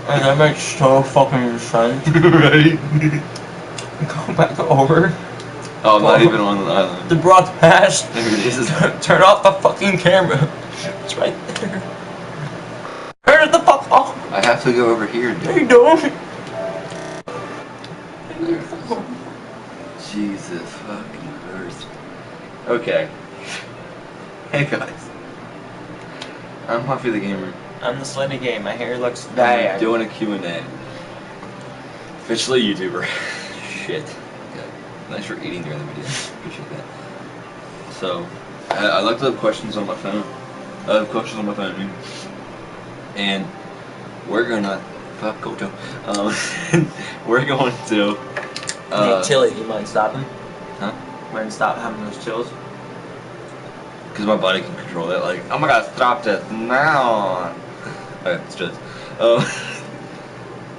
And that makes so fucking sense. Right? Go back over. Oh, I'm not even on the island. The broadcast. There it is. Turn off the fucking camera. It's right there. Turn the fuck off. I have to go over here, No, dude. you don't. Jesus fucking Christ. Okay. Hey guys. I'm Huffy the Gamer. I'm the slendy game. My hair looks I'm bad. doing a Q&A. Officially YouTuber. Shit. Okay. Thanks for eating during the video. Appreciate that. So, I looked up questions on my phone. I have questions on my phone, dude. And we're gonna... Fuck, Gojo. We're going to... chili, you mind stopping? Huh? Mind stop having those chills? Because my body can control it. Like, oh my god, stop this now! Okay, it's just...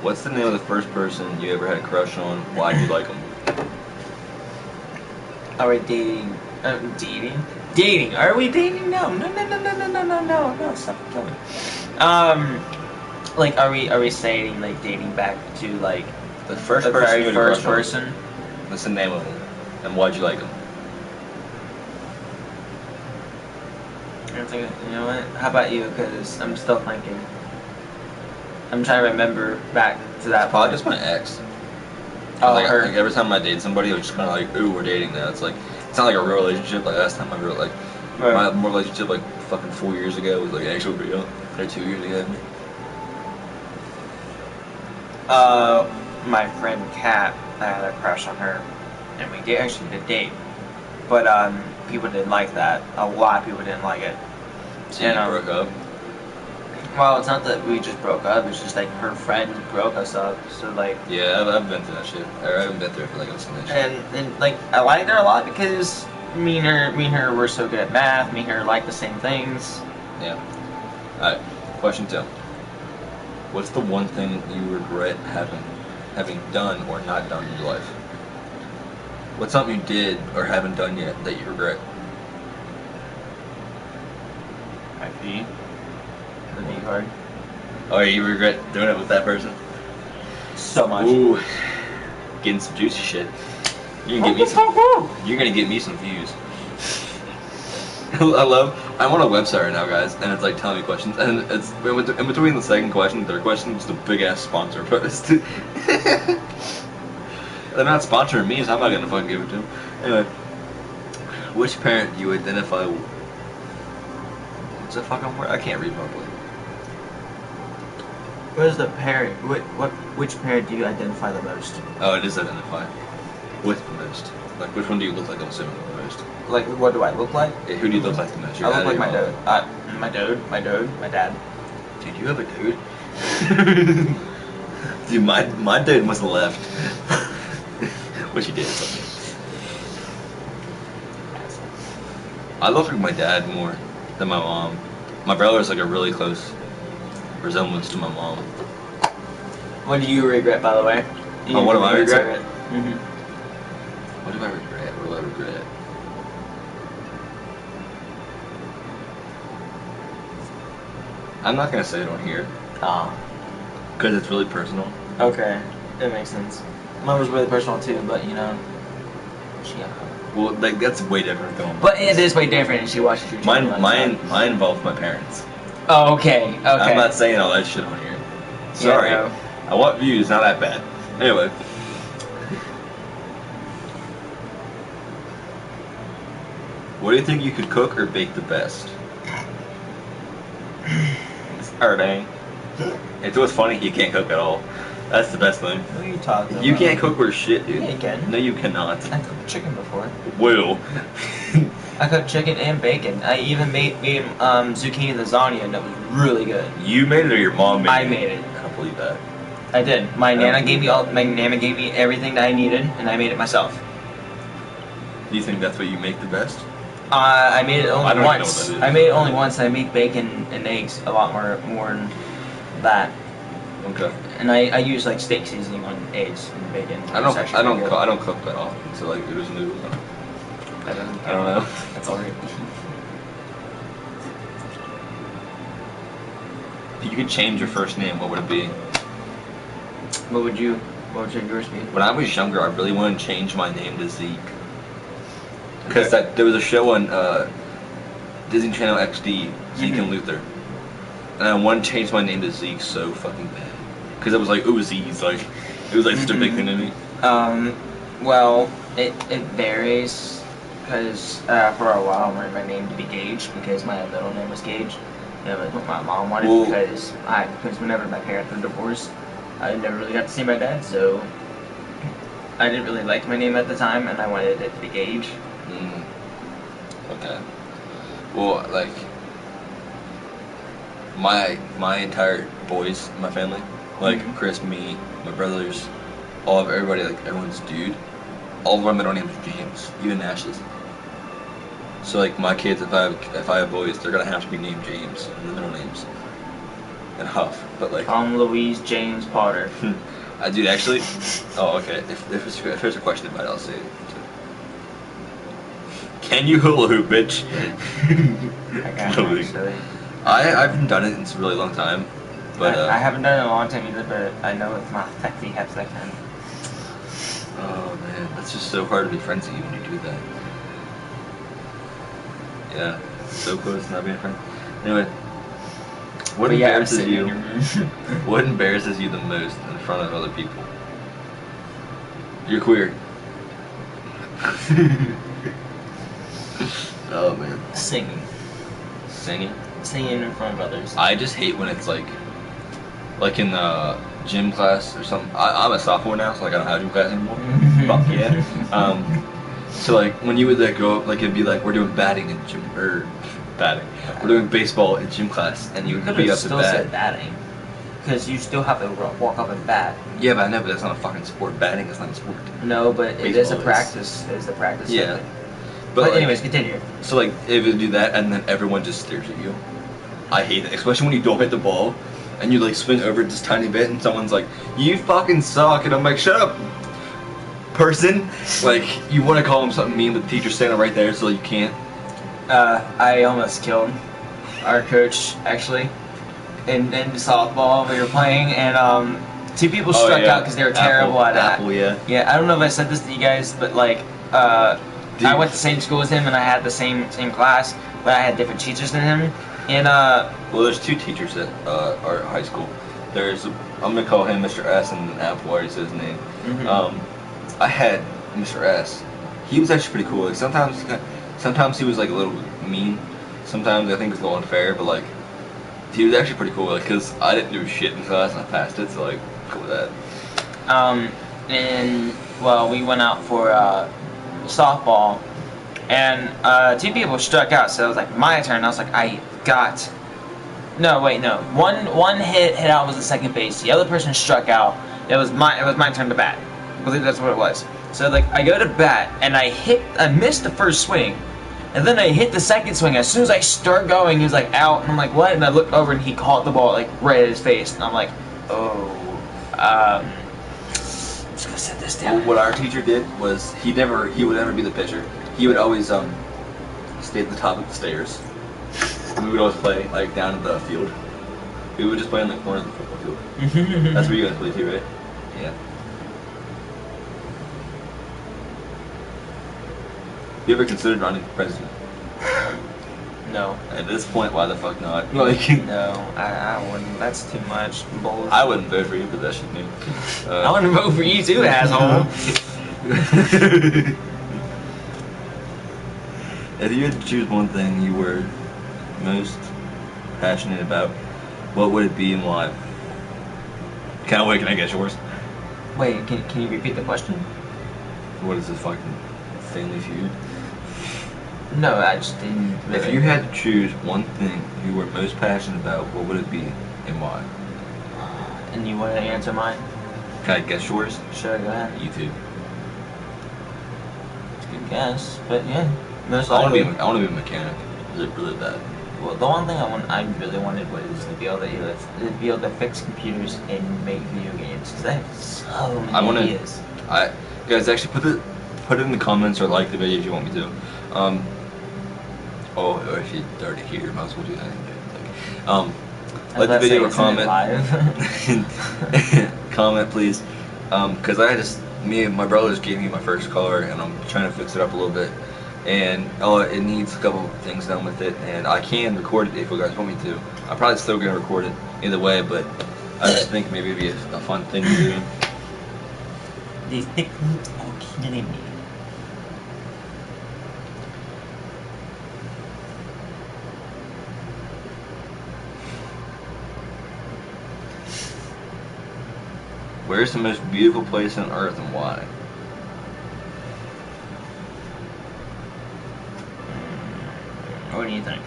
what's the name of the first person you ever had a crush on? Why'd you like them? Are we dating? Dating? Dating? Are we dating? No, no, no, no, no, no, no, no, no, no, stop killing me. Like, are we saying, like, dating back to, like, The first the person very you had a first crush on. person? What's the name of them? And why'd you like them? You know what? How about you? Because I'm still thinking. I'm trying to remember back to that Probably point. just my ex. Oh, like, her. like every time I date somebody, I'm just kind of like, ooh, we're dating now. It's like, it's not like a real relationship. Like last time I wrote, like, Right. my relationship like fucking 4 years ago was like actual real. Or 2 years ago. My friend Kat, I had a crush on her, and we actually did date, but people didn't like that. A lot of people didn't like it. So you broke up. Well, it's not that we just broke up. It's just like her friends broke us up. So like, Yeah, I've been through that shit. Or I haven't been through it for like a shit. and like I liked her a lot because me and her were so good at math. Me and her liked the same things. Yeah. Alright, question 2. What's the one thing you regret having done or not done in your life? What's something you did or haven't done yet that you regret? I pee. The knee hard. Oh, you regret doing it with that person? So much. Ooh, getting some juicy shit. You're gonna get me some views. I want a website right now, guys, and it's like telling me questions, and it's in between the second question and third question, just a big ass sponsor post. They're not sponsoring me, so I'm not gonna fucking give it to them. Anyway, which parent do you identify? What's that fucking word? I can't read properly. What is the parent? Which parent do you identify the most? Oh, it is identify with the most. Like, which one do you look like? I'm assuming the most. Like, what do I look like? Yeah, who do you look like the most? Your I dad look or like your my mom? dad. My dad. Dude, you have a dude? Dude, my dude must have left. What you did? I look like my dad more than my mom. My brother's like a really close resemblance to my mom. What do you regret, by the way? Oh, what do I regret? Mm-hmm. What do I regret? What do I regret? I'm not gonna say it on here. Ah. Because it's really personal. Okay. That makes sense. Mine was really personal too, but you know. Well, like that's way different than But it is way different, and she watches your channel. Mine involves my parents. Oh, okay. Okay. I'm not saying all that shit on here. Sorry. Yeah, no. I want views, not that bad. Anyway. What do you think you could cook or bake the best? Everything. It's what's funny, you can't cook at all. That's the best thing. What are you talking about? You can't cook worth shit, dude. Yeah, you can. No, you cannot. I cooked chicken before. Will. I cooked chicken and bacon. I even made zucchini lasagna, and it was really good. You made it or your mom made it? I made it. I can't believe that. I did. My nana gave me everything that I needed, and I made it myself. Do you think that's what you make the best? I made it I only don't even know once. what that is. I made it only once. I made bacon and eggs a lot more than that. Okay. And I use like steak seasoning on eggs and bacon. I don't cook that often, so like it was noodles. I don't know. That's alright. If you could change your first name, what would it be? What would yours be? When I was younger, I really wanted to change my name to Zeke. Because there was a show on Disney Channel XD, Zeke and Luther. And I wanted to change my name to Zeke so fucking bad. Because it was like, ooh, Z's, like, it was like such a big thing to me. Well, it varies. Because for a while I wanted my name to be Gage, because my middle name was Gage. That was what my mom wanted, because whenever my parents were divorced, I never really got to see my dad, so I didn't really like my name at the time, and I wanted it to be Gage. Okay. Well, like, my entire boys, my family, like Chris, me, my brothers, everybody, like everyone's dude. All of our middle names are James, even Ashley's. So like my kids, if I have boys, they're gonna have to be named James in the middle names. And Huff, but like. Tom, Louise, James, Potter. I do actually. Oh, okay. If there's a question about it, I'll say it. Can you hula hoop, bitch? I can't actually. I haven't done it in a really long time, but I haven't done it in a long time either. But I know with my techie hips I can. Oh man, that's just so hard to be friends with you when you do that. Yeah, so close to not being a friend. Anyway, what embarrasses you? What embarrasses you the most in front of other people? You're queer. Oh man. Singing. Singing? Singing in front of others. I just hate when it's like in gym class or something. I'm a sophomore now, so like I don't have gym class anymore. Fuck yeah. So like when you would like go up, like it'd be like we're doing batting in gym or batting. We're doing baseball in gym class, and you would be up to still said batting, because you still have to walk up and bat. Yeah, but I know, but that's not a fucking sport. Batting is not a sport. No, but it is a practice. It's a practice. Yeah. But like, anyways, continue. So like if you do that, and then everyone just stares at you. I hate it, especially when you don't hit the ball, and you like swing over just a tiny bit, and someone's like, "You fucking suck," and I'm like, "Shut up, person!" Like you want to call him something mean, but the teacher's standing right there, so you can't. I almost killed our coach actually in softball we were playing, and 2 people struck out because they were terrible at Apple, that. Yeah, I don't know if I said this to you guys, but like I went to the same school as him, and I had the same class, but I had different teachers than him. And well, there's 2 teachers at our high school. I'm gonna call him Mr. S, and then Apple already said his name. I had Mr. S. He was actually pretty cool. Like sometimes he was like a little mean. Sometimes I think it was a little unfair, but like he was actually pretty cool. Like because I didn't do shit in class and I passed it, so like cool with that. And well, we went out for softball, and 2 people struck out. So it was like my turn. I was like, One hit out was the second base. The other person struck out. It was my turn to bat. I believe that's what it was. So like I go to bat, and I missed the first swing, and then I hit the second swing. As soon as I start going, he was like out, and I'm like, what? And I look over, and he caught the ball like right at his face, and I'm like, oh. I'm just gonna set this down. Well, what our teacher did was he would never be the pitcher. He would always stay at the top of the stairs. We would always play like down in the field. We would just play in the corner of the football field. That's where you guys play too, right? Yeah. You ever considered running for president? No. At this point, why the fuck not? Like, no, I wouldn't. That's too much bullshit. I wouldn't vote for you, but that shit me. I wouldn't vote for you too, asshole. If you had to choose one thing you were most passionate about, what would it be and why? Can I guess yours? Wait, can you repeat the question? What is this fucking Family Feud? No, I just didn't really. If you had to choose one thing you were most passionate about, what would it be and why? And you want to answer mine? Can I guess yours? Sure, go ahead. YouTube. It's a good guess, but yeah. I want to be a mechanic. Is it really bad? Well, the one thing I really wanted was to be able to fix computers and make video games. Cause I have so many ideas. Guys, actually put it in the comments or like the video if you want me to. Or if you're already here, might as well do that. Like the video or Isn't it comment. live? Comment, please. Because me and my brother just gave me my first car, and I'm trying to fix it up a little bit. And it needs a couple things done with it, and I can record it if you guys want me to. I'm probably still gonna record it either way, but I just think maybe it'd be a fun thing to do. These thick roots are killing me. Where's the most beautiful place on earth and why? What do you think?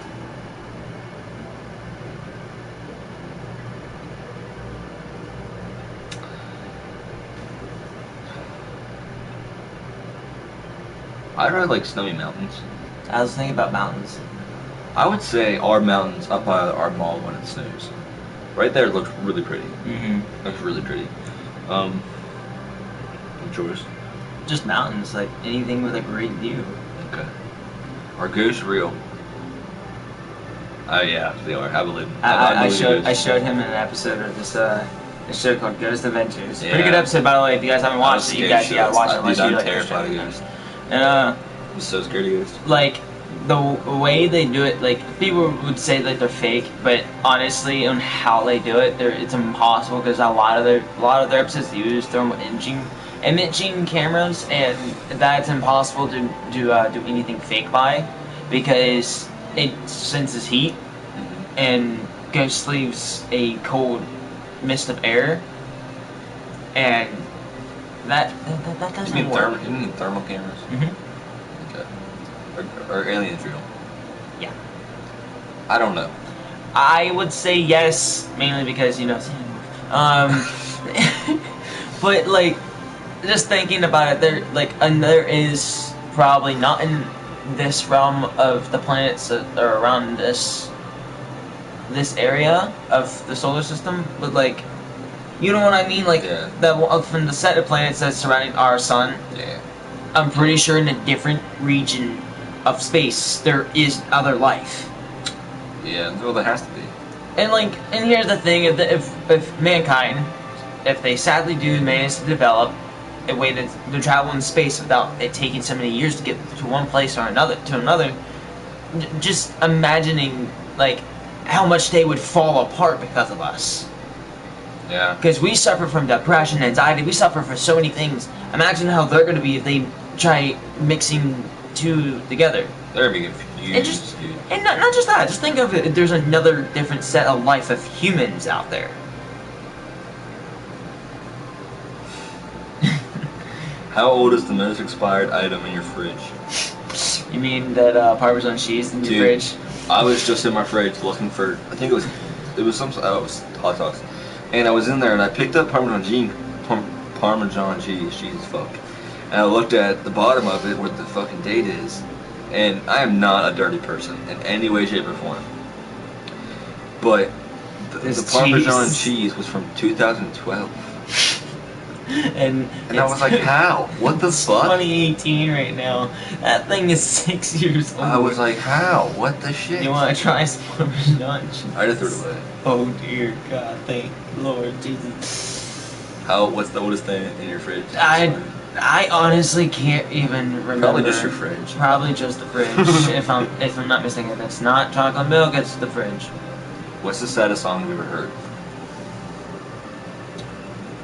I really like snowy mountains. I was thinking about mountains. I would say our mountains up by our mall when it snows. Right there looks really pretty. Mm-hmm. Looks really pretty. What's yours? Just mountains, like anything with a great view. Okay. Are ghosts real? Oh yeah, they are. I believe. I showed him an episode of this show called Ghost Adventures. Yeah. Pretty good episode, by the way. If you guys haven't watched it, you guys gotta watch it. Dude, I'm terrified of ghosts. And I'm so scared of ghosts. like the way they do it, like people would say that they're fake, but honestly, on how they do it, it's impossible because a lot of their episodes use thermal imaging cameras, and that's impossible to do anything fake by, because it senses heat, and ghost leaves a cold mist of air, and that doesn't work. You mean thermal cameras? Mm-hmm. Okay. Are aliens real? Yeah. I don't know. I would say yes, mainly because but like, just thinking about it, there is probably not in this realm of the planets that are around this area of the solar system, but like, you know what I mean? Like, from the set of planets that's surrounding our sun. Yeah. I'm pretty sure in a different region of space there is other life. Yeah, well, there has to be. And here's the thing: if mankind, if they sadly do manage to develop a way to travel in space without it taking so many years to get to one place or another, just imagining like how much they would fall apart because of us. Yeah. Because we suffer from depression, anxiety, we suffer from so many things. Imagine how they're going to be if they try mixing two together. They're going to be confused. And not just that, just think of it, there's another different set of life of humans out there. How old is the most expired item in your fridge? You mean that Parmesan cheese in your fridge? I was just in my fridge looking for, I think it was hot dogs. And I was in there and I picked up Parmesan cheese, Jesus fuck. And I looked at the bottom of it where the fucking date is. And I am not a dirty person in any way, shape, or form. But the Parmesan cheese was from 2012. And I was like, how? What the fuck? 2018 right now. That thing is 6 years old. I was like, how? What the shit? You want to try some Parmesan cheese? I just threw it away. Oh dear God, thank Lord Jesus. What's the oldest thing in your fridge? I honestly can't even remember. Probably just your fridge. Probably just the fridge. if I'm not mistaken, if it's not chocolate milk, it's the fridge. What's the saddest song you've ever heard?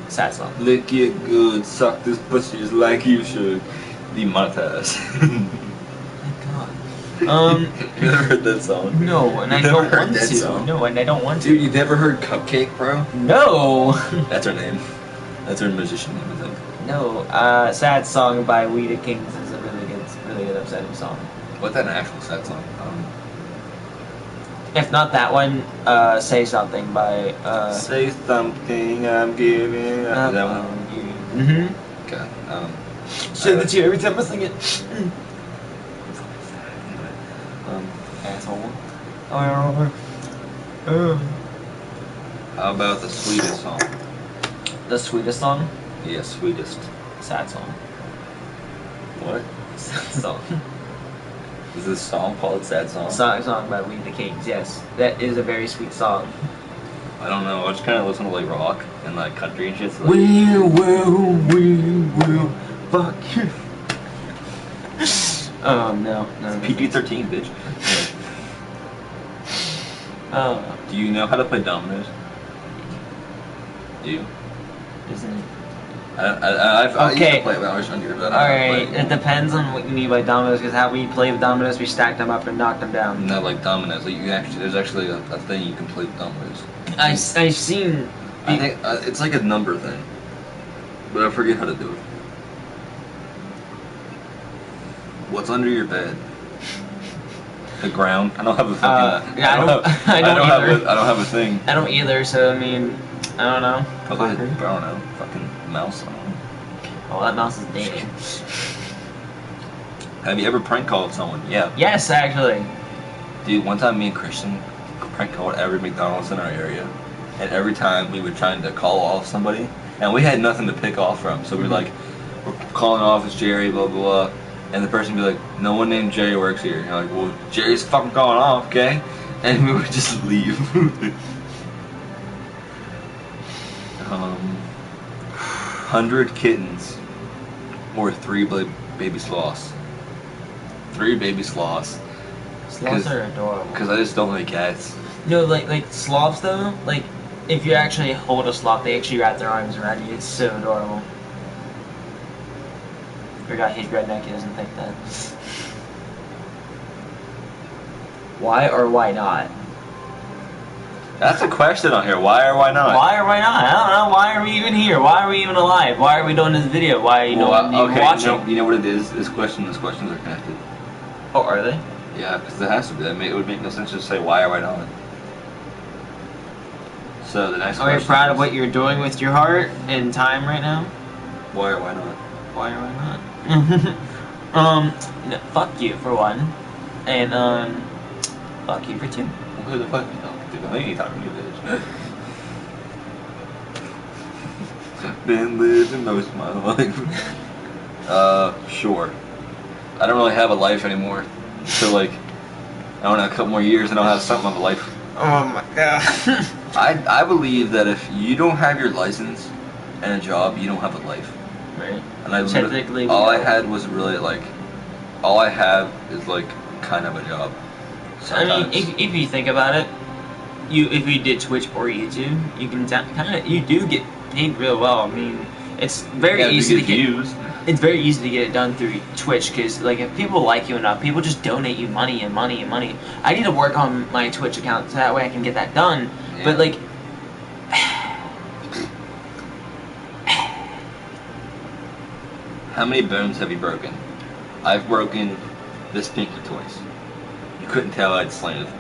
Sad song. Lick it good, suck this pussy just like you should. Demonetize. Oh my God. You never heard that song? No, and I don't want to. No, and I don't want to. Dude, you never heard Cupcake, bro? No. That's her name. That's her musician name, I think. No. Sad Song by We the Kings is a really good upsetting song. What's that actual sad song? If not that one, Say Something by Say Something, I'm giving up. Is that one? Mm-hmm. Okay. Say that to you every time I sing it. Asshole. How about the sweetest song? The sweetest song? Yeah, sweetest. Sad song. What? Sad song. Is this song called Sad Song? Song by We the Kings, yes. That is a very sweet song. I don't know. I just kind of listen to like rock and like country and shit. So, We will fuck you. Oh no, no. PG-13, bitch. Oh. Do you know how to play dominoes? Do you? Isn't it? I used Okay. to play it when I was younger, but Alright, it depends on what you mean by dominoes, because how we play with dominoes, we stack them up and knock them down. Not like dominoes. Like there's actually a thing you can play with dominoes. I've seen. I think it's like a number thing, but I forget how to do it. What's under your bed? The ground. I don't have a fucking. Yeah, I don't I don't have a thing. I don't either. So I mean, I don't know. Probably, I don't know. Fucking mouse. I don't know. Oh, that mouse is dead. Have you ever prank called someone? Yeah. Yes, actually. Dude, one time me and Christian prank called every McDonald's in our area, and every time we were trying to call off somebody, and we had nothing to pick off from, so we're like, we're calling off as Jerry, blah blah blah, and the person would be like, no one named Jerry works here. And you're like, well, Jerry's fucking calling off, okay? And we would just leave. 100 kittens or 3 baby sloths. 3 baby sloths. Sloths are adorable. Because I just don't like cats. No, like sloths though, like if you actually hold a sloth, they actually wrap their arms around you. It's so adorable. Forgot he's redneck. He doesn't think that. Why or why not? That's a question on here. Why or why not? Why or why not? I don't know. Why are we even here? Why are we even alive? Why are we doing this video? Why are you watching? You know what it is? These questions are connected. Oh, are they? Yeah, because it has to be. It would make no sense to say why or why not. So the next question. Are you proud of what you're doing with your heart and time right now? Why or why not? Why or why not? Fuck you for one, and fuck you for two. Who the fuck you talking to? I ain't talking to you, bitch. Been living most of my life. Sure. I don't really have a life anymore. So like, I don't know, a couple more years and I'll have something of a life. Oh my god. I believe that if you don't have your license and a job, you don't have a life. Right. And I Technically, all I had was really like, all I have is like kind of a job. Sometimes. I mean, if you think about it, if you did Twitch or YouTube, you can you do get paid real well. I mean, it's very easy to get views. It's very easy to get it done through Twitch because, like, if people like you enough, people just donate you money and money and money. I need to work on my Twitch account so that way I can get that done. Yeah. But like, how many bones have you broken? I've broken this pinky twice. You couldn't tell I'd slanted.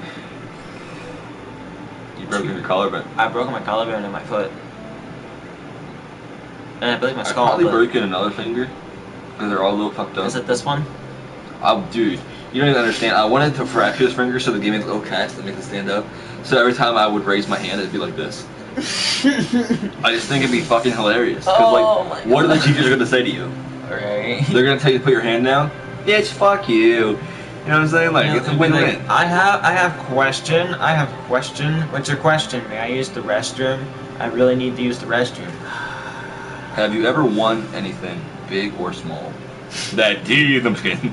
You broke your collarbone. I broke my collarbone and my foot. And I broke my skull. I probably broken another finger because they're all a little fucked up. Is it this one? Dude, you don't even understand. I wanted to fracture this finger so they gave me a little cast that makes it stand up. So every time I would raise my hand, it'd be like this. I just think it'd be fucking hilarious. Cause like, what are the teachers gonna say to you? Right. They're gonna tell you to put your hand down. Bitch, fuck you. You know what I'm saying? Like, it's a win-win. Like, I have question. What's your question? May I use the restroom? I really need to use the restroom. Have you ever won anything, big or small? That dude, I'm just kidding.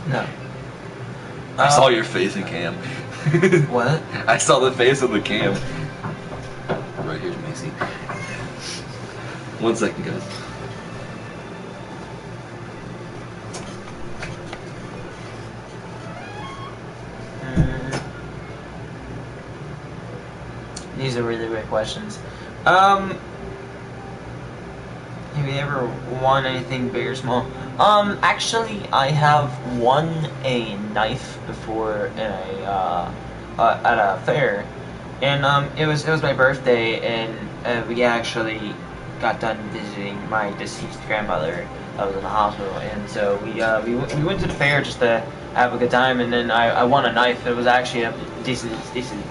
No. I saw your face in cam. What? I saw the face of the cam. Right here's Macy. 1 second, guys. These are really great questions. Have you ever won anything big or small? Actually, I have won a knife before in at a fair, and it was my birthday, and we actually got done visiting my deceased grandmother. I was in the hospital, and so we went to the fair just to have a good time, and then I won a knife. It was actually a decent,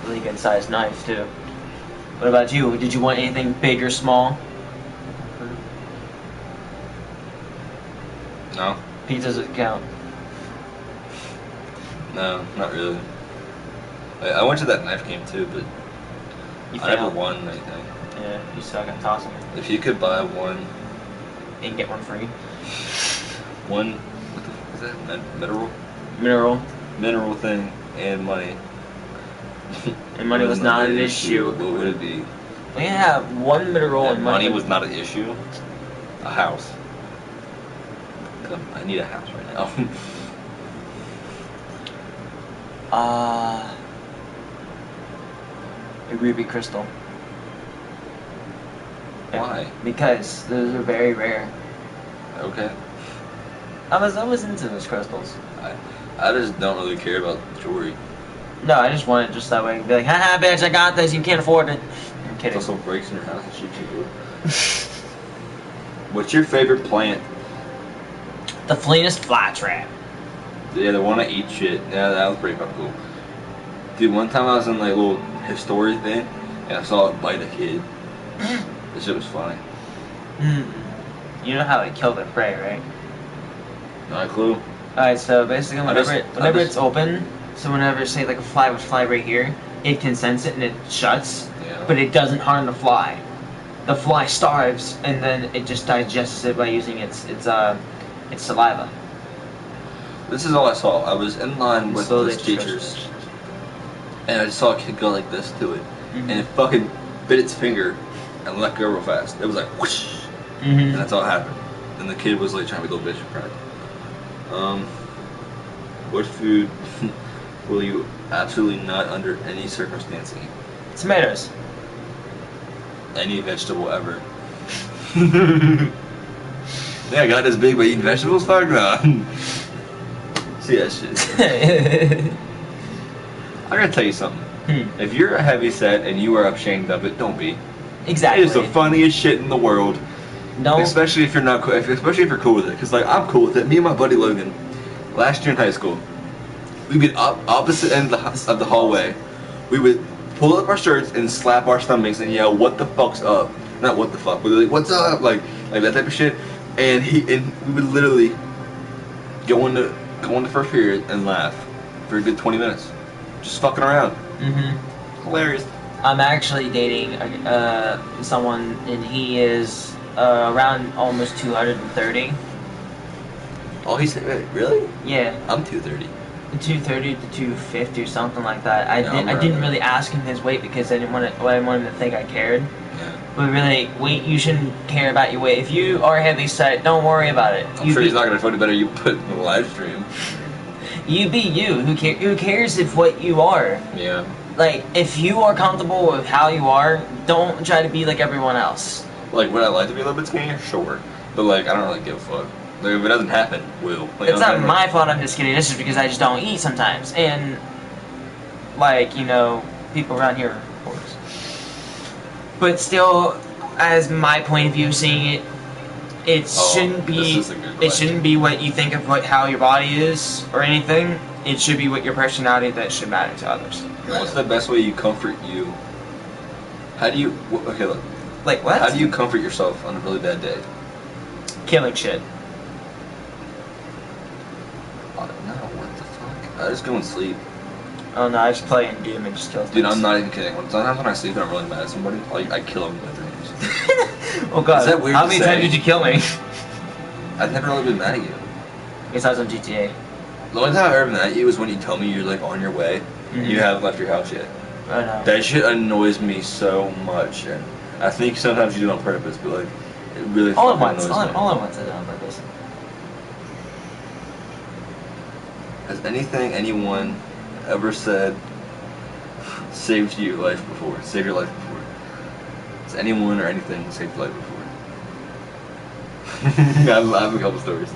really good sized knife too. What about you? Did you want anything big or small? No. Pizza doesn't count. No, not really. I went to that knife game too, but You I never failed. won anything. Yeah, you suck at tossing. If you could buy one And get one free. what the fuck is that? Mineral thing and money. And money was not an issue. What would it be? We have one mineral And and money was not an issue. A house. I need a house right now. A ruby crystal. Why? Because those are very rare. Okay. I was into those crystals. I just don't really care about jewelry. No, I just want it just that way. Be like, haha, bitch, I got this. You can't afford it. I'm kidding. Also breaks in your house and shit you do. What's your favorite plant? The fleetest flytrap. Yeah, the one that eats shit. Yeah, that was pretty fucking cool. Dude, one time I was in like a little history thing and I saw it bite a kid. This shit was funny. You know how they kill their prey, right? Not a clue. Alright, so basically whenever just- it's open, so whenever say like a fly would fly right here, it can sense it and it shuts, Yeah. but it doesn't harm the fly. The fly starves and then it just digests it by using its saliva. This is all I saw. I was in line with Slowly this teachers and I just saw a kid go like this to it. And it fucking bit its finger and let go real fast. It was like whoosh. And that's all that happened. And the kid was like trying to be a little bitch and cried. What food will you absolutely not under any circumstance eat? Tomatoes. Any vegetable ever. Yeah, I got this big by eating vegetables? Fuck no. See that shit. I gotta tell you something. If you're a heavy set and you are ashamed of it, don't be. Exactly. It is the funniest shit in the world. No. Especially if you're not, especially if you're cool with it. Cause like I'm cool with it. Me and my buddy Logan, last year in high school, we'd be opposite end of the hallway. We would pull up our shirts and slap our stomachs and yell, "What the fuck's up?" Not what the fuck, but like, "What's up?" Like that type of shit. And we would literally go into first period and laugh for a good 20 minutes, just fucking around. Hilarious. I'm actually dating someone, and he is around almost 230. Oh, he said, wait, really? Yeah, I'm 230. 230 to 250 or something like that. I Yeah, didn't really ask him his weight because I didn't want him to think I cared. Yeah. But really, weight, you shouldn't care about your weight. If you are heavy set, don't worry about it. I'm sure he's not gonna find it better you put in the live stream. You be you. Who cares if what you are? Yeah. Like, if you are comfortable with how you are, don't try to be like everyone else. Like, would I like to be a little bit skinnier? Sure. But like, I don't really give a fuck. Like, if it doesn't happen, will. Like, It's not my fault I'm just kidding. This is because I just don't eat sometimes. And, like, you know, people around here are horse. But still, as my point of view seeing it, it shouldn't be what you think of how your body is or anything. It should be what your personality that should matter to others. What's the best way you comfort you? How do you? Okay, look. Like what? How do you comfort yourself on a really bad day? Killing shit. No, what the fuck? I just go and sleep. Oh no, I just play in Doom and just kill things. Dude, I'm not even kidding. Sometimes when I sleep and I'm really mad at somebody, like, I kill them with dreams. Oh god. Is that weird How to many say? times did you kill me? I've never really been mad at you. Besides on GTA. The only time I've ever been mad at you is when you tell me you're like on your way and you haven't left your house yet. I know. That shit annoys me so much, and I think sometimes you do it on purpose, but like, it really All at fucking once. annoys me. All at once I did on purpose. Has anything anyone ever said saved your life before? Saved your life before? Has anyone or anything saved your life before? I have a couple stories.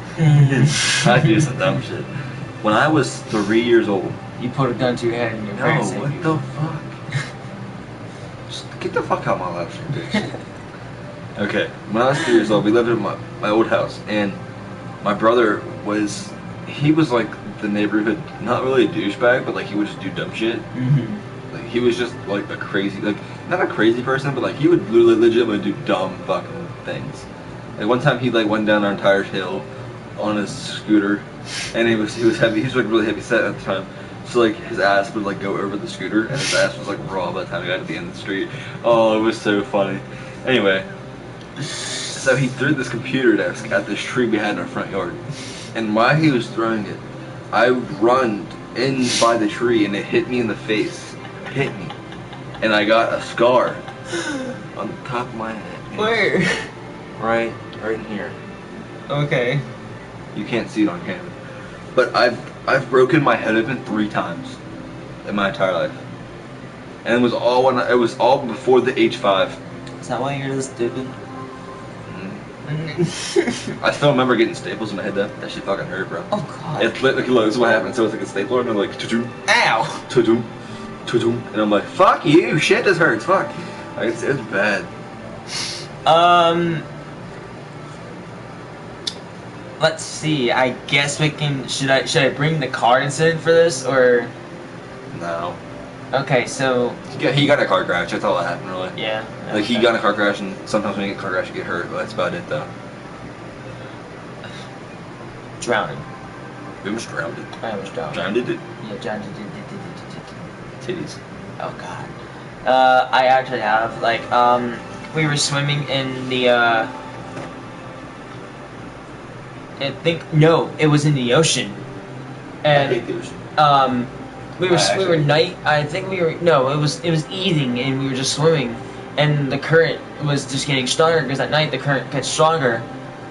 I do some dumb shit. When I was 3 years old. You put a gun to your head and your parents saved what you. the fuck? Just get the fuck out of my live stream, bitch. Okay, when I was 3 years old, we lived in my old house, and my brother was like the neighborhood, not really a douchebag, but like he would just do dumb shit. Like he was just like a crazy, like not a crazy person, but like he would legitimately do dumb fucking things. Like one time he like went down our entire hill on his scooter, and he was heavy. He was like really heavy set at the time, So like his ass would like go over the scooter, and his ass was like raw by the time he got to the end of the street. Oh, it was so funny. Anyway, so he threw this computer desk at this tree we had in our front yard, and while he was throwing it, I run in by the tree and it hit me in the face. It hit me, and I got a scar on the top of my head. Where? Right in here. Okay. You can't see it on camera, but I've broken my head open 3 times in my entire life, and it was all before the age 5. Is that why you're this stupid? I still remember getting staples in my head though. That shit fucking hurt, bro. Oh god. It's like, look, this is what happened. So it's like a stapler, and they're like, "Choo-choo, Ow! choo-choo, choo-choo," and I'm like, "Fuck you, shit, this hurts, fuck." Like, it's bad. Let's see. I guess we can. Should I bring the car incident for this or? No. Okay, so. He got in a car crash. That's all that happened, really. Yeah. Like he got in a car crash, and sometimes when you get in a car crash, you get hurt. But that's about it, though. Drowning. We almost drowned it. I was drowning. Drowned it. Yeah, drowned it. Titties. Oh god. I actually have we were swimming in the I think no, it was in the ocean, and I hate the ocean. we were night. I think we were no, it was evening, and we were just swimming, and the current was just getting stronger because at night the current gets stronger,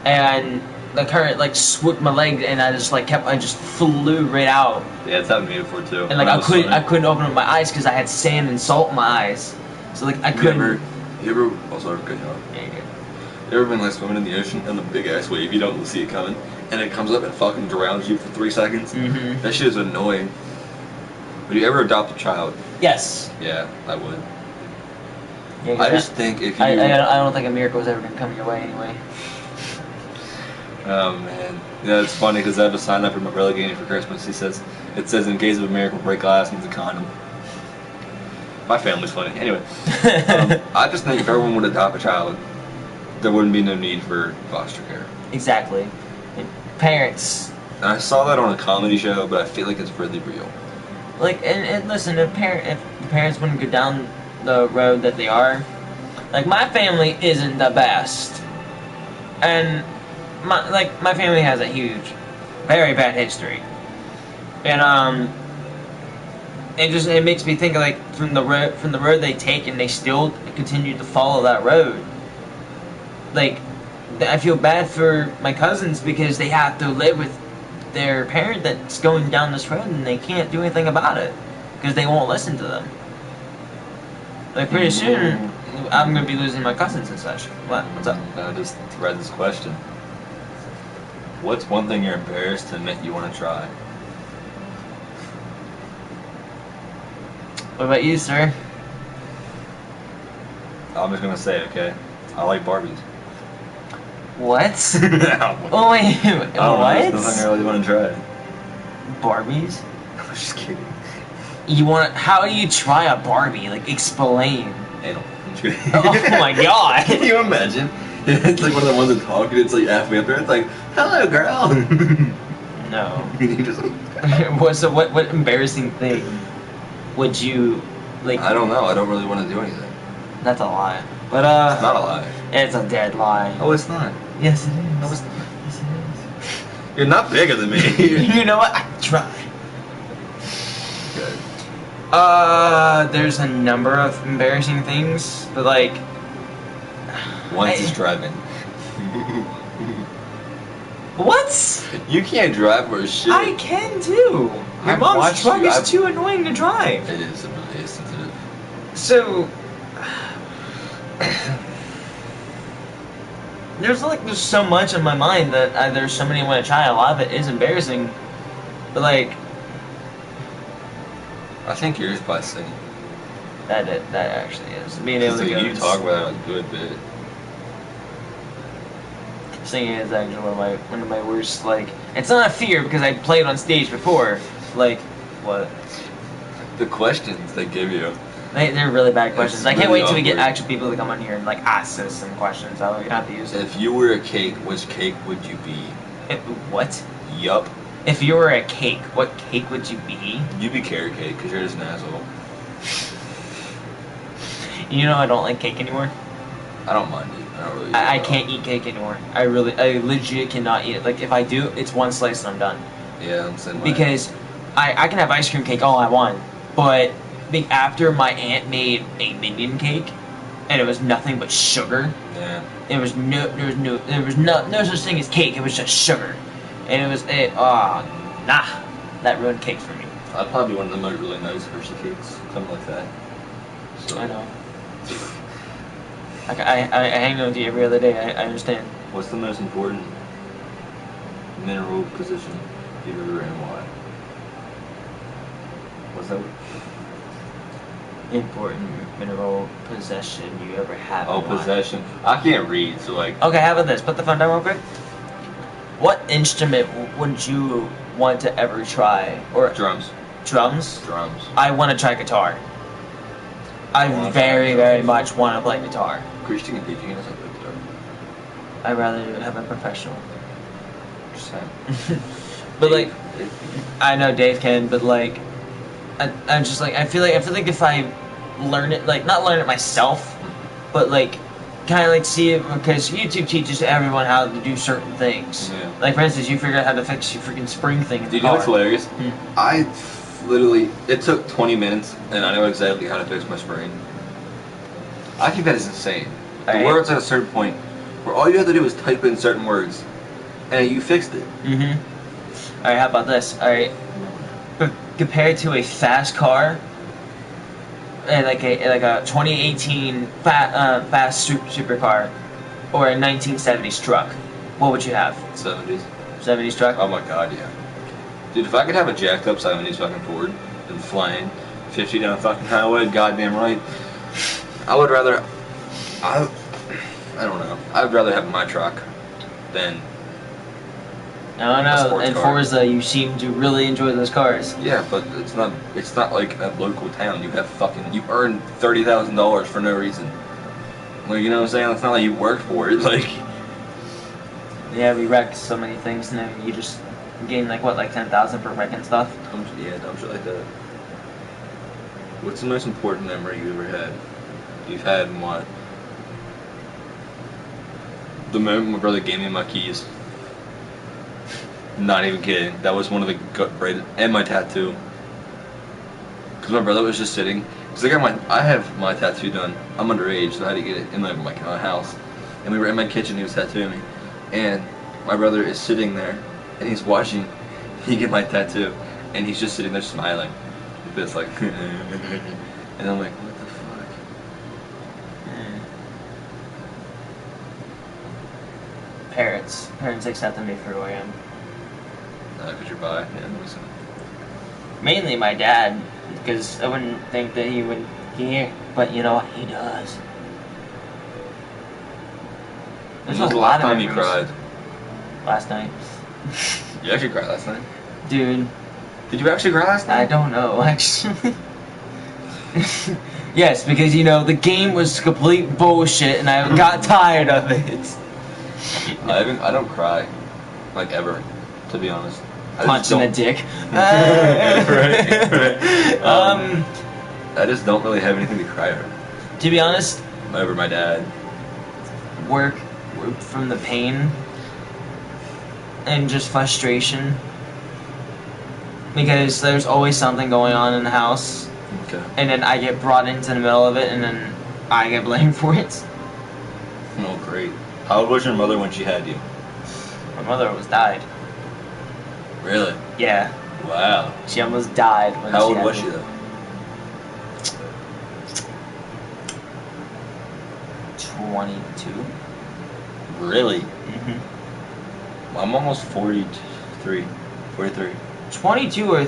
and the current like swooped my leg, and I just flew right out. Yeah, it's happened to me before too. And like I couldn't open up my eyes because I had sand and salt in my eyes, so like I couldn't. You ever also good job. Yeah, you did. You ever been like swimming in the ocean and a big ass wave, you don't see it coming, and it comes up and fucking drowns you for 3 seconds? Mm-hmm. That shit is annoying. Would you ever adopt a child? Yes. Yeah, I would. Yeah, I just think if you... I don't think a miracle was ever gonna come your way anyway. Oh man, yeah, it's funny because I have a sign up for my brother gave me for Christmas. It says, "In case of a miracle, break glass needs a condom." My family's funny. Anyway, I just think if everyone would adopt a child, there wouldn't be no need for foster care. Exactly. And parents. And I saw that on a comedy show, but I feel like it's really real. Like, and listen, if parents wouldn't go down the road that they are, like my family isn't the best, and my family has a huge, very bad history, and it makes me think of, like, from the road they take, and they still continue to follow that road. Like, I feel bad for my cousins because they have to live with their parent that's going down this road, and they can't do anything about it because they won't listen to them. Like, pretty soon, I'm gonna be losing my cousins and such. What's up? I just read this question. What's one thing you're embarrassed to admit you want to try? What about you, sir? I'm just gonna say, okay? I like Barbies. What? No. Oh wait, There's what? nothing I really want to try. Barbies? I'm just kidding. How do you try a Barbie? Like, explain. Anal. I'm just kidding. Oh my god. Can you imagine? It's like one of the ones that talk, and it's like halfway up there. It's like, "Hello, girl." No. You just like, what embarrassing thing would you, like... I don't know. I don't really want to do anything. That's a lie. But, It's not a lie. it's a dead lie. Oh, it's not. Yes, it is. No, it's not. Yes, it is. You're not bigger than me. You know what? I tried. Good. There's a number of embarrassing things, but, like... Once is driving. What? You can't drive for shit. I can too. Your I've mom's watched truck you. is too annoying to drive. It is. It really is sensitive. So... there's so much in my mind that there's so many I want to try. A lot of it is embarrassing, but like I think yours by singing. that actually is being able to So go. you talk about it a good bit. Singing is actually one of my worst. Like, it's not a fear because I played on stage before. Like, what? The questions they give you. They're really bad questions. It's I can't really wait till we get awkward. actual people to come on here and like ask us some questions. I'll have to use it. If you were a cake, which cake would you be? What? Yup. If you were a cake, what cake would you be? You'd be carrot cake because you're just an asshole. You know I don't like cake anymore. I don't mind it. I don't really. I can't eat cake anymore. I legit cannot eat it. Like if I do, it's one slice and I'm done. Yeah, I'm saying. Because I can have ice cream cake all I want, but after my aunt made a minion cake, and it was nothing but sugar. Yeah. There was no such thing as cake. It was just sugar, and nah, that ruined cake for me. I'd probably be one of them really nice Hershey cakes, something like that. So. I know. I hang on to you every other day. I understand. What's the most important mineral position you've ever in? Why? What's that? Important mineral possession you ever have. Oh, possession. I can't read, so like. Okay, how about this? Put the phone down real quick. What instrument would you want to ever try? Or Drums. Drums? Drums. I want to try guitar. I very much want to play guitar. Christian and teaching us how to play guitar. I'd rather have a professional. Just saying. But like, I know Dave can, but like, I'm just like I feel like if I learn it, like not learn it myself, but like kind of like see it, because YouTube teaches everyone how to do certain things. Yeah. Like for instance, you figure out how to fix your freaking spring thing in the Dude, you know what's car. hilarious? I literally, it took 20 minutes, and I know exactly how to fix my spring. I think that is insane. The words at a certain point where all you have to do is type in certain words, and you fixed it. Mm-hmm. Alright, how about this? Alright, compared to a fast car, like a 2018 fast supercar, or a 1970s truck, what would you have? 70s. 70s truck? Oh my god, yeah. Dude, if I could have a jacked up 70s fucking Ford and flying 50 down a fucking highway, goddamn right, I would rather. I don't know. I'd rather have my truck than. I don't know. In Forza, you seem to really enjoy those cars. Yeah, but it's not. It's not like a local town. You earn $30,000 for no reason. Like, you know what I'm saying? It's not like you worked for it. Like. Yeah, we wrecked so many things, and then you just gain like 10,000 for wrecking stuff. Yeah, dumb shit like that. What's the most important memory you ever had? You've had and what? The moment my brother gave me my keys. Not even kidding. That was one of the and my tattoo. Cause my brother was just sitting. Cause I have my tattoo done. I'm underage, so I had to get it in my house. And we were in my kitchen. He was tattooing me, and my brother is sitting there, and he's watching me get my tattoo, and he's just sitting there smiling. It's like, and I'm like, what the fuck? Parents accepted me for who I am. Because you're bi. Yeah, Mainly my dad, because I wouldn't think that he would care, but you know what, he does. There's a lot of time you cried. Last night. You actually cried last night? Dude. Did you actually cry last night? I don't know, actually. Yes, because you know, the game was complete bullshit and I got tired of it. I don't cry. Like ever, to be honest. Punch in the dick. right. I just don't really have anything to cry over. To be honest, over my dad. Work from the pain and just frustration, because there's always something going on in the house. Okay. And then I get brought into the middle of it, and then I get blamed for it. Oh, great. How old was your mother when she had you? My mother almost died. Really? Yeah. Wow. She almost died when How old was she, though? 22. Really? Mm-hmm. I'm almost 43. 22 or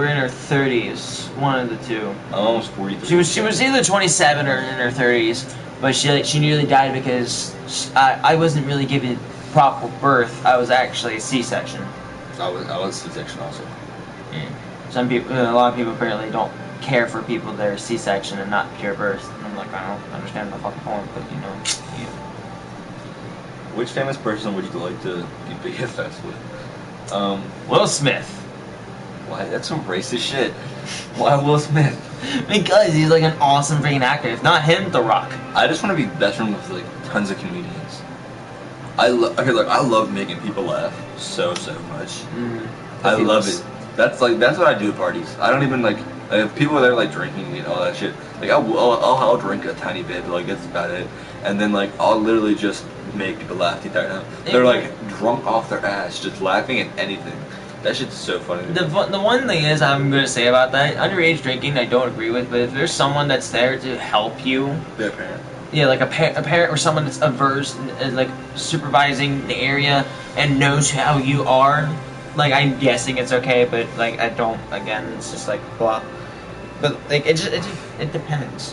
in her 30s, one of the two. I'm almost 43. She was either 27 or in her 30s, but she nearly died because I wasn't really given proper birth. I was actually a C-section. I was C-section also. Yeah. Some people, a lot of people apparently don't care for people that are C-section and not pure birth. And I'm like, I don't understand the fucking point, but you know. Yeah. Which famous person would you like to be BFFs with? Will Smith. Why? That's some racist shit. Why Will Smith? Because he's like an awesome freaking actor. If not him, The Rock. I just want to be best friends with like tons of comedians. Okay, look, I love making people laugh so much. I love it. That's what I do at parties. I don't even like if people are there like drinking and all that shit. Like I'll drink a tiny bit, but like that's about it. And then like I'll literally just make people laugh the entire time. They're like drunk off their ass, just laughing at anything. That shit's so funny. The one thing is I'm gonna say about that underage drinking I don't agree with, but if there's someone that's there to help you, their parent. Yeah, like a parent or someone that's averse and like supervising the area and knows how you are. Like I'm guessing it's okay, but like I don't. Again, it's just like blah. But like it depends.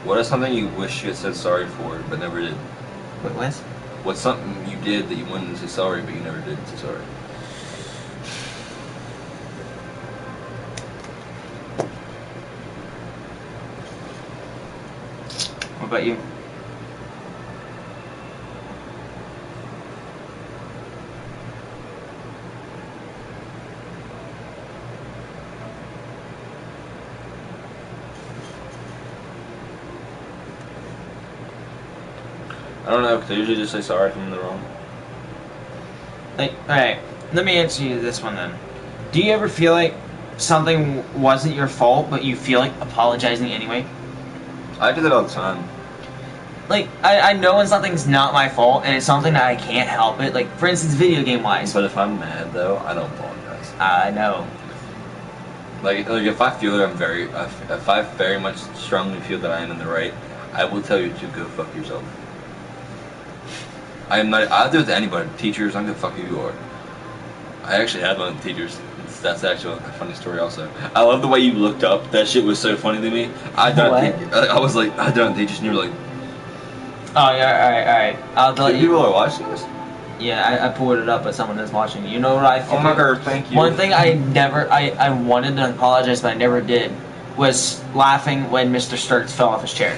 What is something you wish you had said sorry for but never did? What? What's something you did that you wanted to say sorry but you never did say sorry? What about you? I don't know, because I usually just say sorry if I'm in the wrong. Like, alright, let me answer you this one then. Do you ever feel like something wasn't your fault, but you feel like apologizing anyway? I do that all the time. Like, I know when something's not my fault, and it's something that I can't help it. Like, for instance, video game-wise. But if I'm mad, though, I don't apologize. I know. Like if I feel that if I very much strongly feel that I am in the right, I will tell you to go fuck yourself. I'll do it to anybody. Teachers, I'm gonna fuck who you are. I actually had one of the teachers. That's actually a funny story also. I love the way you looked up. That shit was so funny to me. I was like, I don't teachers, and you were like, oh yeah, alright. I'll tell you. People are watching this? Yeah, I pulled it up, but someone is watching. You know what I feel? Oh my god, thank you. One thing I wanted to apologize, but I never did, was laughing when Mr. Sturts fell off his chair.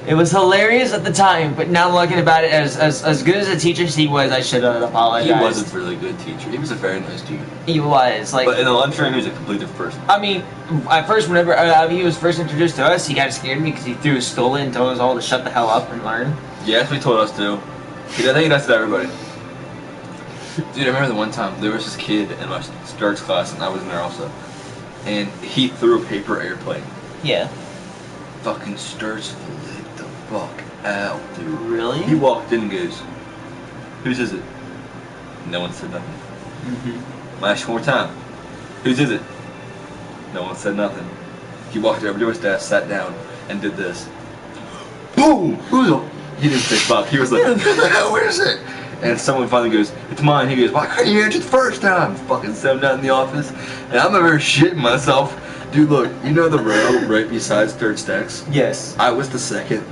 It was hilarious at the time, but now looking about it, as good as a teacher as he was, I should have apologized. He was a really good teacher. He was a very nice dude. He was, like... But in the lunchroom, he was a completely different person. I mean, at first, whenever he was first introduced to us, he kind of scared me because he threw his stool in and told us all to shut the hell up and learn. Yeah, that's what he told us to. I think that's to everybody. Dude, I remember the one time, there was this kid in my Starks class, and I was in there also, and he threw a paper airplane. Yeah. Fucking Sturts flipped the fuck out, dude. Really? He walked in and goes, whose is it? No one said nothing. Mm-hmm. Last one more time. Whose is it? No one said nothing. He walked over to his desk, sat down, and did this. Boom! Who's it? He didn't say fuck. He was like, where is it? And someone finally goes, it's mine. He goes, why couldn't you answer the first time? Fucking sat him down in the office. And I'm over here shitting myself. Dude, look, you know the row right beside third stacks? Yes. I was the second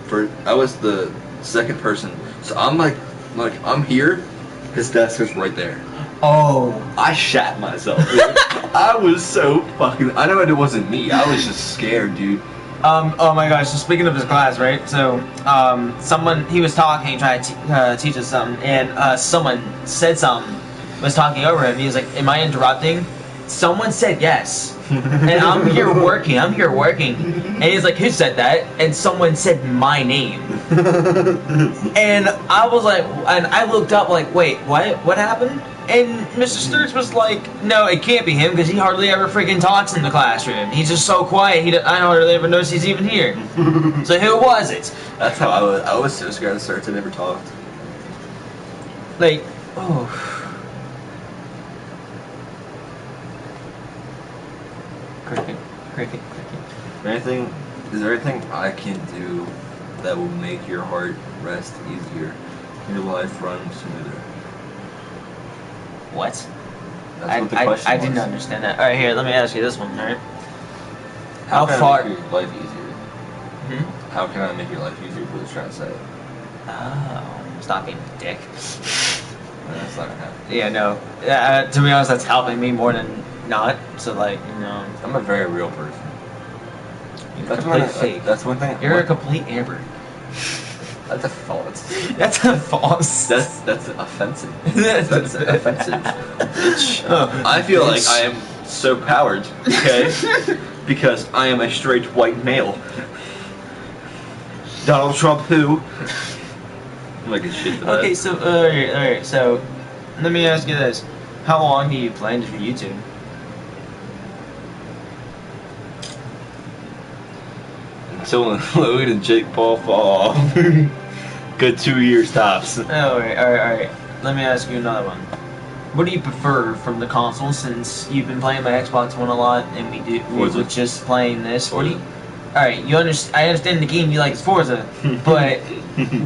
person. So I'm like I'm here. His desk is right there. Oh. I shat myself, dude. I was so fucking. I know it wasn't me. I was just scared, dude. Oh my gosh, so speaking of his class, right? So, he was talking, trying to teach us something, and someone said something, was talking over him. He was like, am I interrupting? Someone said yes. And I'm here working. And he's like, who said that? And someone said my name. And I was like, and I looked up like, wait, what happened? And Mr. Sturts was like, no, it can't be him because he hardly ever freaking talks in the classroom. He's just so quiet, I hardly ever notice he's even here. So who was it? That's how I was. I was so scared of Sturts, I never talked. Like, oh. Cricket. Is there anything I can do that will make your heart rest easier, your life run smoother? What? That's what the question was. I didn't understand that. Alright, here, let me ask you this one, alright? How can far... I make your life easier? Hmm? How can I make your life easier? What was trying to say? Oh, stop being a dick. That's not gonna happen. Yeah, no. To be honest, that's helping me more than not. So, like, you know... I'm a very real person. You're a complete fake. That's one thing. You're a complete amber. That's a false. That's a false. That's offensive. That's offensive. Bitch. Oh, I feel like bitch. I am so powered, okay? Because I am a straight white male. Donald Trump who? I'm like a shit for that. Okay, so alright, so let me ask you this. How long do you plan to do YouTube? Until Lloyd and Jake Paul fall off. Good 2 years tops. Alright. Let me ask you another one. What do you prefer from the console, since you've been playing my Xbox One a lot and we were just playing this? What do you... Alright, I understand the game you like is Forza, but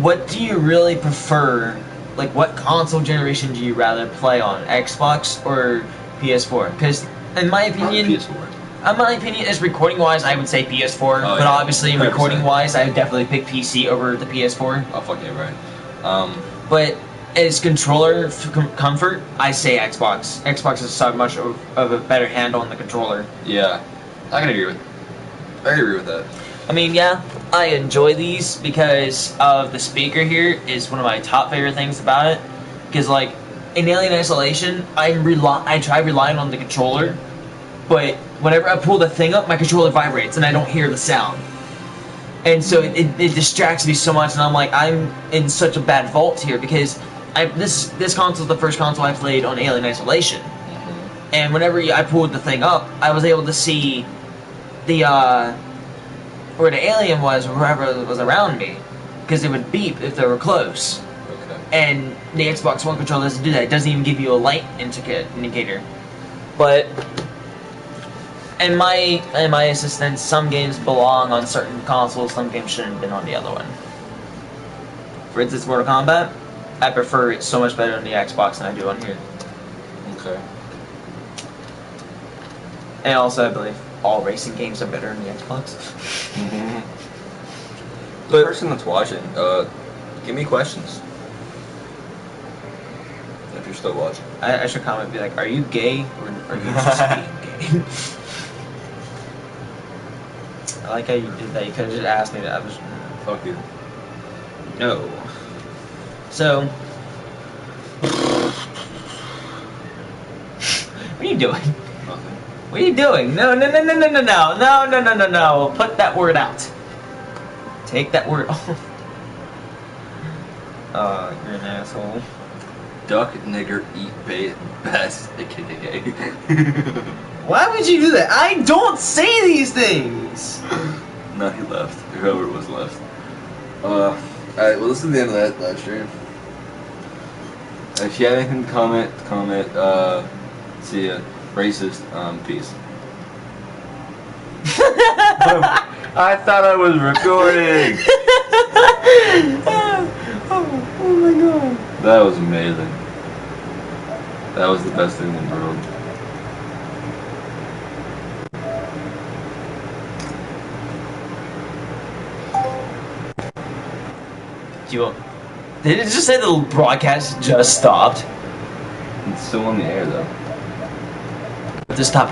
what do you really prefer? Like, what console generation do you rather play on? Xbox or PS4? Because, in my opinion... PS4. In my opinion, as recording-wise, I would say PS4, but yeah. obviously 100%. recording-wise, I would definitely pick PC over the PS4. Oh, fuck yeah, right. But as controller comfort, I say Xbox. Xbox is so much of a better handle on the controller. Yeah, I can agree with that. I mean, yeah, I enjoy these because of the speaker here is one of my top favorite things about it. Because, like, in Alien Isolation, I try relying on the controller, but whenever I pull the thing up, my controller vibrates and I don't hear the sound. And so it distracts me so much, and I'm like, I'm in such a bad vault here because this console is the first console I played on Alien Isolation. And whenever I pulled the thing up, I was able to see the where the alien was, or whoever was around me, because it would beep if they were close. Okay. And the Xbox One controller doesn't do that. It doesn't even give you a light indicator. But in my assistance, some games belong on certain consoles, some games shouldn't have been on the other one. For instance, Mortal Kombat, I prefer it so much better on the Xbox than I do on here. Okay. And also, I believe all racing games are better on the Xbox. The person that's watching, give me questions. If you're still watching. I should comment and be like, are you gay, or are you just being gay? I like how you did that. You could have just asked me that. I was... Fuck you. No. So... What are you doing? Nothing. What are you doing? No. Put that word out. Take that word off. Oh, you're an asshole. Duck, nigger, eat, bait, best, aka. Why would you do that? I don't say these things! No, he left. Whoever was left. Alright, well, this is the end of that live stream. If you have anything to comment, see ya. Racist, peace. I thought I was recording! Oh my god. That was amazing. That was the best thing in the world. Did it just say the broadcast just stopped? It's still on the air though. Just stop.